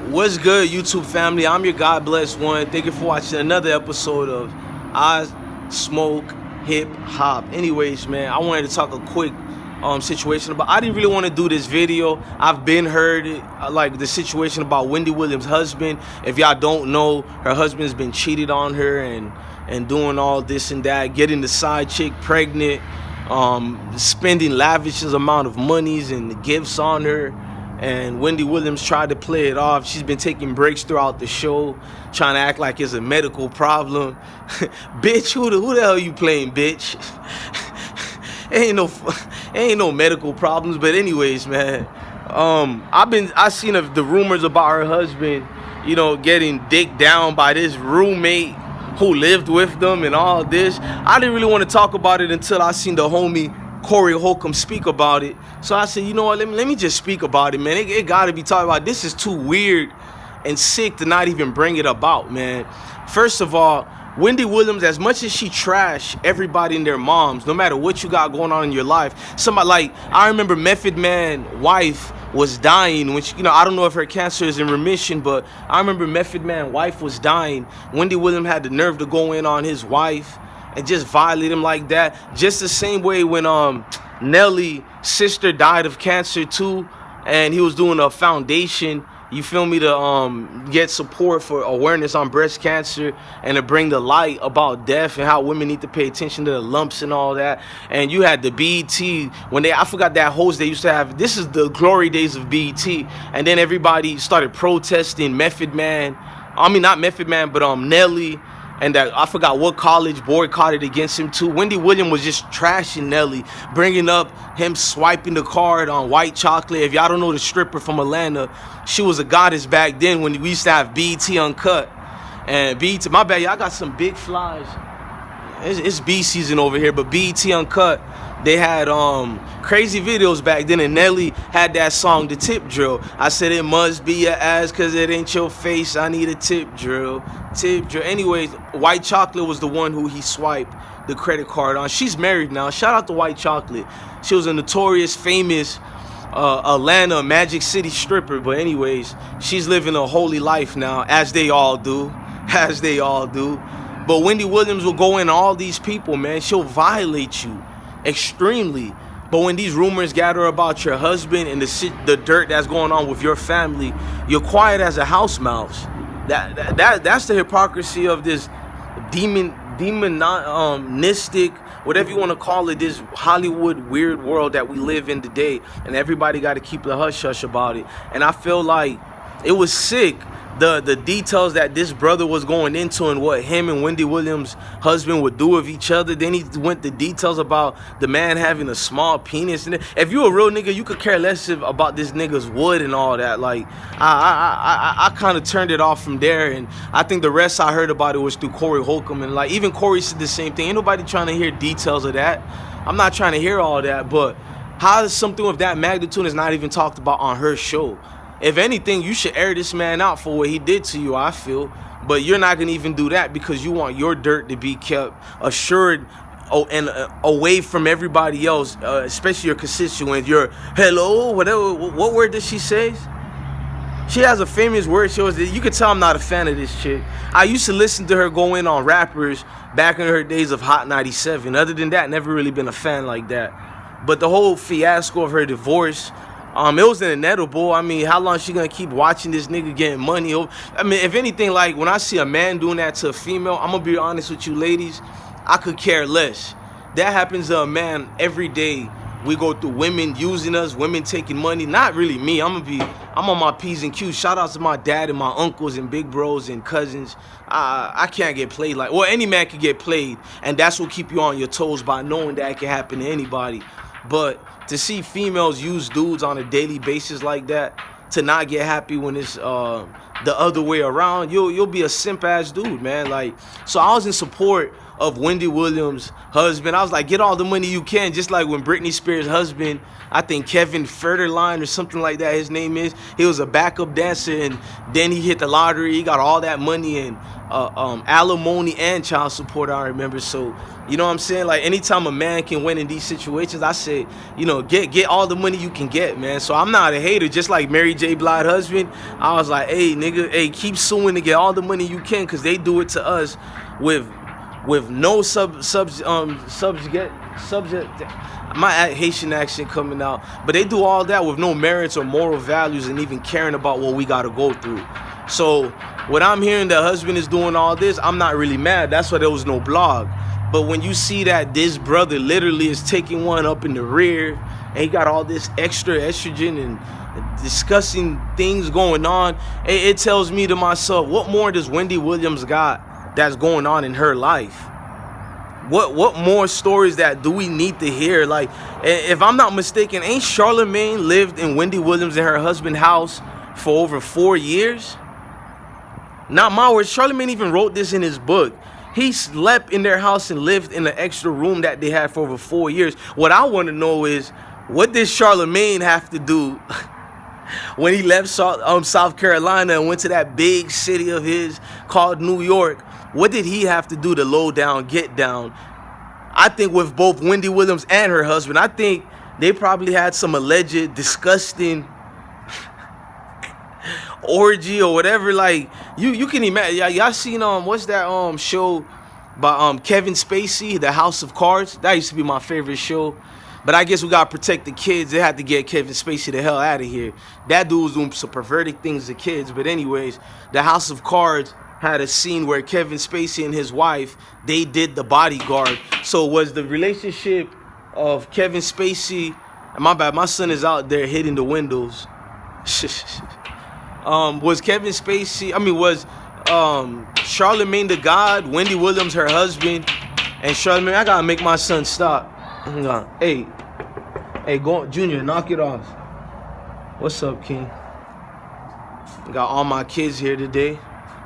What's good, YouTube family? I'm your God blessed one. Thank you for watching another episode of I Smoke Hip Hop. Anyways, man, I wanted to talk a quick situation about. I didn't really want to do this video. I've been heard like the situation about Wendy Williams' husband. If y'all don't know, her husband's been cheated on her and doing all this and that, getting the side chick pregnant, spending lavish amount of monies and gifts on her. And Wendy Williams tried to play it off. She's been taking breaks throughout the show, trying to act like it's a medical problem. Bitch, who the hell you playing, bitch? ain't no medical problems. But anyways, man, I seen the rumors about her husband, getting dicked down by this roommate who lived with them and all this. I didn't really want to talk about it until I seen the homie Corey Holcomb speak about it. So I said, you know what, let me just speak about it, man. It got to be talked about. This is too weird and sick to not even bring it about, man. First of all, Wendy Williams, as much as she trash everybody and their moms, no matter what you got going on in your life, somebody like, I remember Method Man's wife was dying when she, I don't know if her cancer is in remission, but I remember Method Man's wife was dying. Wendy Williams had the nerve to go in on his wife and just violate him like that. Just the same way when Nelly's sister died of cancer too, and he was doing a foundation, you feel me, to get support for awareness on breast cancer and to bring the light about death and how women need to pay attention to the lumps and all that. And you had the B.i.g. when I forgot that host they used to have. This is the glory days of B.i.g. And then everybody started protesting Method Man. I mean, not Method Man, but Nelly. And that I forgot what college boycotted against him too. Wendy Williams was just trashing Nelly, bringing up him swiping the card on White Chocolate. If y'all don't know the stripper from Atlanta, she was a goddess back then when we used to have B.i.g. Uncut. And B.i.g., my bad, y'all got some big flies. It's B season over here, but B.i.g. Uncut, they had crazy videos back then, and Nelly had that song, The Tip Drill. I said it must be your ass cause it ain't your face, I need a tip drill. Tip drill. Anyways, White Chocolate was the one who he swiped the credit card on. She's married now. Shout out to White Chocolate. She was a notorious, famous Atlanta, Magic City stripper. But anyways, she's living a holy life now, as they all do. As they all do. But Wendy Williams will go in all these people, man. She'll violate you extremely. But when these rumors gather about your husband and the dirt that's going on with your family, you're quiet as a house mouse. That's the hypocrisy of this demonistic, whatever you want to call it, this Hollywood weird world that we live in today. And everybody got to keep the hush-hush about it. And I feel like it was sick, the details that this brother was going into and what him and Wendy Williams' husband would do with each other. Then he went to details about the man having a small penis. And if you a real nigga, you could care less about this nigga's wood and all that. Like, I kind of turned it off from there. And I think the rest I heard about it was through Corey Holcomb. And like, even Corey said the same thing. Ain't nobody trying to hear details of that. I'm not trying to hear all that. But how is something of that magnitude is not even talked about on her show? If anything, you should air this man out for what he did to you, I feel. But you're not going to even do that because you want your dirt to be kept assured and away from everybody else, especially your constituents. Your hello, whatever. What word did she say? She has a famous word. You can tell I'm not a fan of this chick. I used to listen to her go in on rappers back in her days of Hot 97. Other than that, never really been a fan like that. But the whole fiasco of her divorce, it was inevitable. I mean, how long is she gonna keep watching this nigga getting money? I mean, if anything, like when I see a man doing that to a female, I'm gonna be honest with you ladies, I could care less. That happens to a man every day. We go through women using us, women taking money. Not really me. I'm on my P's and Q's. Shout out to my dad and my uncles and big bros and cousins. I can't get played like, well, any man can get played, and that's what keep you on your toes by knowing that it can happen to anybody. But to see females use dudes on a daily basis like that, to not get happy when it's the other way around, you'll be a simp ass dude, man. Like, so I was in support of Wendy Williams' husband. I was like, get all the money you can, just like when Britney Spears' husband, I think Kevin Federline or something like that, his name is. He was a backup dancer, and then he hit the lottery. He got all that money and alimony and child support, I remember. So, you know what I'm saying? Like, anytime a man can win in these situations, I say, you know, get all the money you can get, man. So I'm not a hater. Just like Mary J. Blige's husband, I was like, hey, nigga, hey, keep suing to get all the money you can, because they do it to us with no subject. My Haitian accent coming out, but they do all that with no merits or moral values and even caring about what we got to go through. So when I'm hearing the husband is doing all this, I'm not really mad. That's why there was no blog. But when you see that this brother literally is taking one up in the rear, and he got all this extra estrogen and discussing things going on, it tells me to myself, what more does Wendy Williams got that's going on in her life? What more stories that do we need to hear? Like, if I'm not mistaken, ain't Charlemagne lived in Wendy Williams and her husband's house for over 4 years? Not my words. Charlemagne even wrote this in his book. He slept in their house and lived in the extra room that they had for over 4 years. What I want to know is, what did Charlemagne have to do when he left South Carolina and went to that big city of his called New York? What did he have to do to low down, get down? I think with both Wendy Williams and her husband, I think they probably had some alleged disgusting orgy or whatever. Like, you can imagine. Y'all seen what's that show by Kevin Spacey, The House of Cards? That used to be my favorite show. But I guess we gotta protect the kids. They had to get Kevin Spacey the hell out of here. That dude was doing some perverted things to kids. But anyways, The House of Cards had a scene where Kevin Spacey and his wife, they did The Bodyguard. So was the relationship of Kevin Spacey, my bad, my son is out there hitting the windows. Was Kevin Spacey, was Charlemagne the God, Wendy Williams her husband, and Charlemagne, I gotta make my son stop. Hey, go, Junior, knock it off. What's up, King? Got all my kids here today.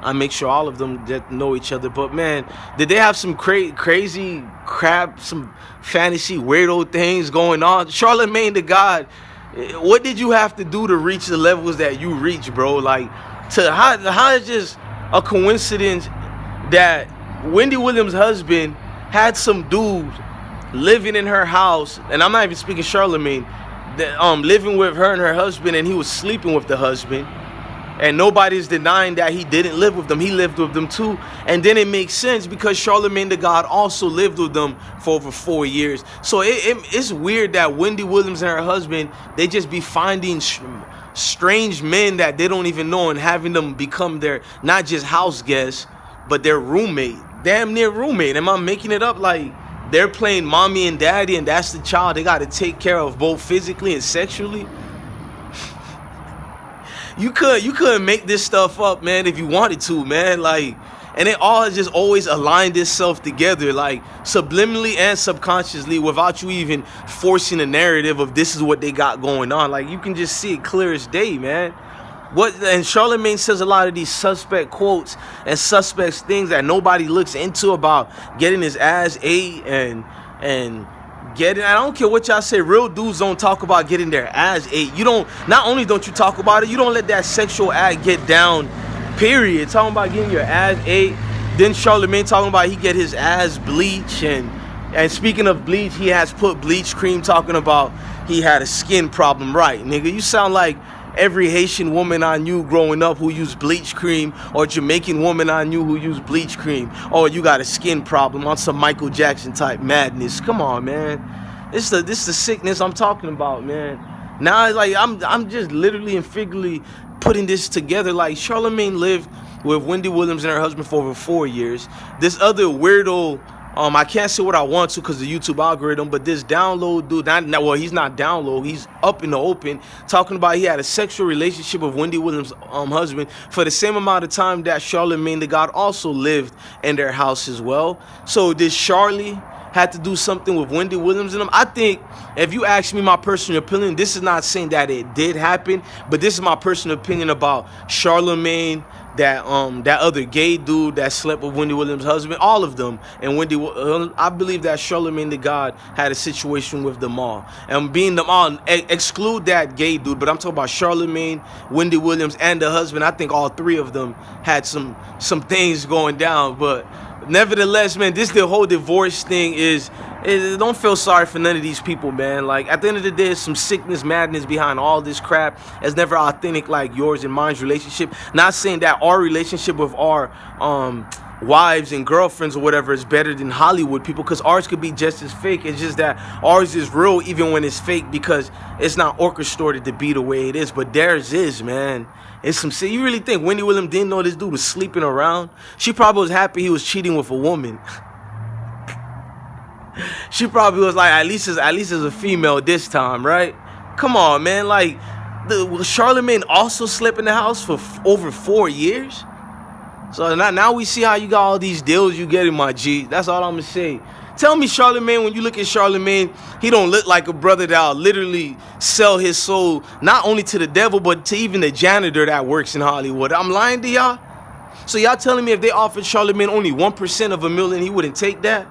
I make sure all of them get to know each other. But man, did they have some crazy crap, some fantasy weirdo things going on? Charlemagne the God, what did you have to do to reach the levels that you reach, bro? Like, how is just a coincidence that Wendy Williams' husband had some dude living in her house, and I'm not even speaking Charlemagne, living with her and her husband, and he was sleeping with the husband, and nobody's denying that he didn't live with them. He lived with them too. And then it makes sense because Charlemagne the God also lived with them for over 4 years. So it's weird that Wendy Williams and her husband, they just be finding strange men that they don't even know and having them become their, not just house guests, but their roommate. Damn near roommate. Am I making it up? Like, they're playing mommy and daddy, and that's the child they got to take care of both physically and sexually. You couldn't make this stuff up, man, if you wanted to, man. Like, and it all just always aligned itself together, like subliminally and subconsciously, without you even forcing a narrative of this is what they got going on. Like, you can just see it clear as day, man. And Charlemagne says a lot of these suspect quotes and suspect things that nobody looks into about getting his ass ate and getting, I don't care what y'all say, real dudes don't talk about getting their ass ate. You don't, not only don't you talk about it, you don't let that sexual act get down, period. Talking about getting your ass ate. Then Charlemagne talking about he get his ass bleached, and speaking of bleach, he has put bleach cream, talking about he had a skin problem. Right, nigga, you sound like every Haitian woman I knew growing up who used bleach cream, or Jamaican woman I knew who used bleach cream. Oh, you got a skin problem on some Michael Jackson type madness. Come on, man. This the sickness I'm talking about, man. Now it's like I'm just literally and figuratively putting this together. Like, Charlemagne lived with Wendy Williams and her husband for over 4 years. This other weirdo, I can't say what I want to because of the YouTube algorithm, but this download dude, well, he's not download, he's up in the open, talking about he had a sexual relationship with Wendy Williams' husband for the same amount of time that Charlemagne the God also lived in their house as well. So did Charlie had to do something with Wendy Williams and them. I think, if you ask me my personal opinion, this is not saying that it did happen, but this is my personal opinion about Charlemagne, that other gay dude that slept with Wendy Williams' husband, all of them. And I believe that Charlemagne the God had a situation with them all. And being them all, exclude that gay dude, but I'm talking about Charlemagne, Wendy Williams, and the husband. I think all three of them had some things going down. But nevertheless, man, the whole divorce thing don't feel sorry for none of these people, man. Like, at the end of the day, there's some sickness, madness behind all this crap. It's never authentic like yours and mine's relationship. Not saying that our relationship with our wives and girlfriends or whatever is better than Hollywood people, because ours could be just as fake. It's just that ours is real even when it's fake, because it's not orchestrated to be the way it is. But theirs is, man. It's some shit. You really think Wendy Williams didn't know this dude was sleeping around? She probably was happy he was cheating with a woman. She probably was like, at least as a female this time, right? Come on, man. Like, Charlemagne also slept in the house for over 4 years. So now we see how you got all these deals you get in, my G. That's all I'm gonna say. Tell me, Charlemagne, when you look at Charlemagne, he don't look like a brother that'll literally sell his soul not only to the devil, but to even the janitor that works in Hollywood. I'm lying to y'all? So y'all telling me if they offered Charlemagne only 1% of $1 million, he wouldn't take that?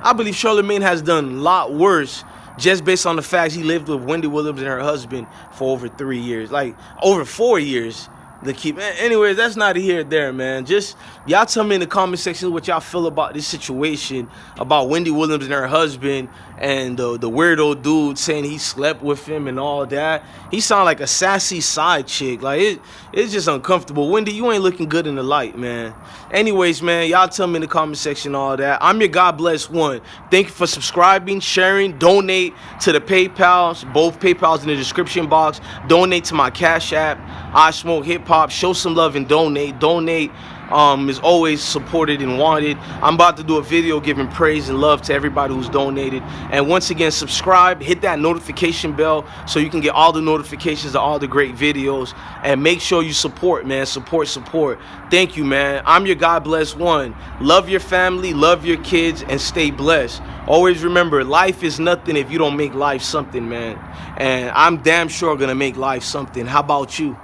I believe Charlemagne has done a lot worse just based on the facts he lived with Wendy Williams and her husband for over 3 years. Like, over 4 years. Anyways, that's neither here or there, man. Just y'all tell me in the comment section what y'all feel about this situation, about Wendy Williams and her husband, and the weirdo dude saying he slept with him and all that. He sound like a sassy side chick. Like, it's just uncomfortable. Wendy, you ain't looking good in the light, man. Anyways, man, y'all tell me in the comment section all that. I'm your God bless one. Thank you for subscribing, sharing, donate to the PayPals. Both PayPals in the description box. Donate to my Cash App, IsmokeHiphop. Show some love and donate. Donate is always supported and wanted. I'm about to do a video giving praise and love to everybody who's donated. And once again, subscribe, hit that notification bell so you can get all the notifications of all the great videos. And make sure you support, man. Support. Thank you, man. I'm your God bless one. Love your family, love your kids, and stay blessed. Always remember, life is nothing if you don't make life something, man. And I'm damn sure gonna make life something. How about you?